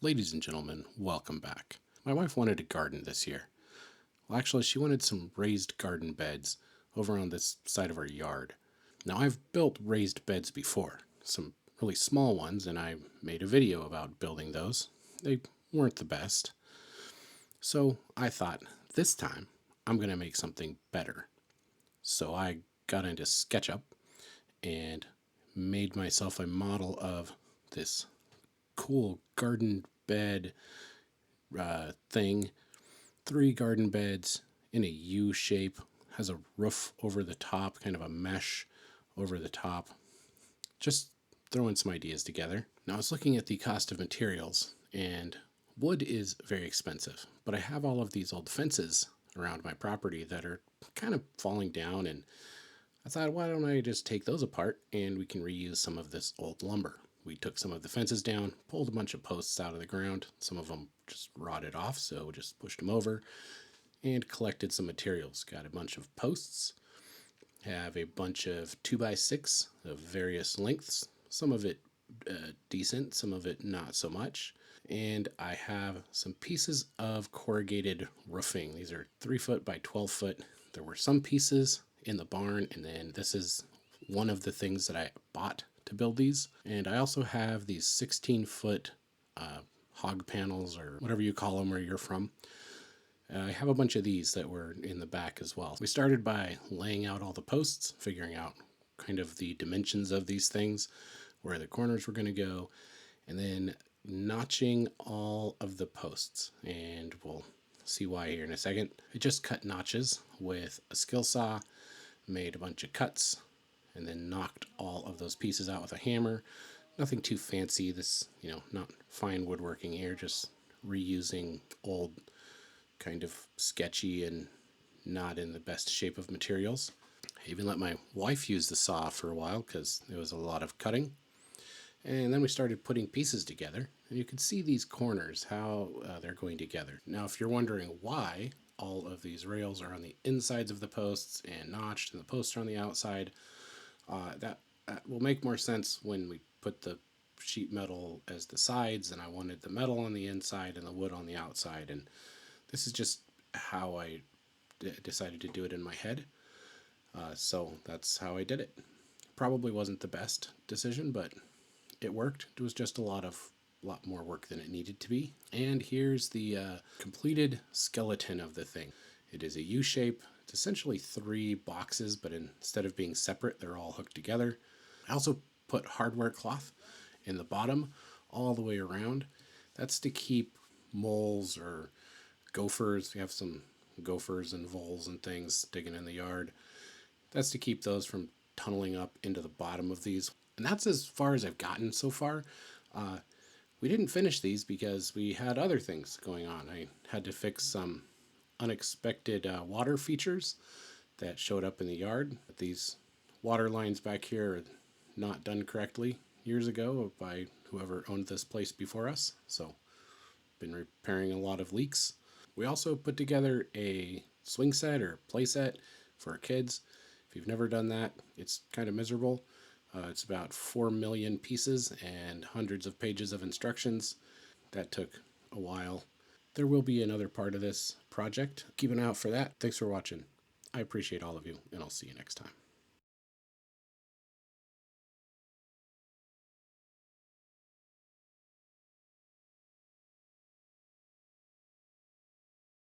Ladies and gentlemen, welcome back. My wife wanted to garden this year. Well, actually, she wanted some raised garden beds over on this side of our yard. Now, I've built raised beds before, some really small ones, and I made a video about building those. They weren't the best. So I thought, this time, I'm going to make something better. So I got into SketchUp and made myself a model of this cool garden bed thing. 3 garden beds in a U shape, has a roof over the top, kind of a mesh over the top. Just throwing some ideas together. Now I was looking at the cost of materials, and wood is very expensive, but I have all of these old fences around my property that are kind of falling down, and I thought, why don't I just take those apart and we can reuse some of this old lumber. We took some of the fences down, pulled a bunch of posts out of the ground. Some of them just rotted off, so just pushed them over and collected some materials. Got a bunch of posts, have a bunch of 2x6 of various lengths, some of it decent, some of it not so much. And I have some pieces of corrugated roofing. These are 3 foot by 12 foot. There were some pieces in the barn, and then this is one of the things that I bought to build these. And I also have these 16-foot hog panels, or whatever you call them where you're from. I have a bunch of these that were in the back as well. We started by laying out all the posts, figuring out kind of the dimensions of these things, where the corners were going to go, and then notching all of the posts. And we'll see why here in a second. I just cut notches with a skill saw, made a bunch of cuts, and then knocked all of those pieces out with a hammer. Nothing too fancy. This, not fine woodworking here, just reusing old, kind of sketchy and not in the best shape of materials. I even let my wife use the saw for a while because there was a lot of cutting. And then we started putting pieces together. And you can see these corners, how they're going together. Now, if you're wondering why all of these rails are on the insides of the posts and notched, and the posts are on the outside, that will make more sense when we put the sheet metal as the sides, and I wanted the metal on the inside and the wood on the outside. And this is just how I decided to do it in my head. So that's how I did it. Probably wasn't the best decision, but it worked. It was just a lot more work than it needed to be. And here's the completed skeleton of the thing. It is a U shape. It's essentially 3 boxes, but instead of being separate, they're all hooked together. I also put hardware cloth in the bottom all the way around. That's to keep moles or gophers. We have some gophers and voles and things digging in the yard. That's to keep those from tunneling up into the bottom of these. And that's as far as I've gotten so far. We didn't finish these because we had other things going on. I had to fix some unexpected water features that showed up in the yard. These water lines back here are not done correctly years ago by whoever owned this place before us. So been repairing a lot of leaks. We also put together a swing set or play set for our kids. If you've never done that, it's kind of miserable. It's about 4 million pieces and hundreds of pages of instructions. That took a while. There will be another part of this project. Keep an eye out for that. Thanks for watching. I appreciate all of you, and I'll see you next time.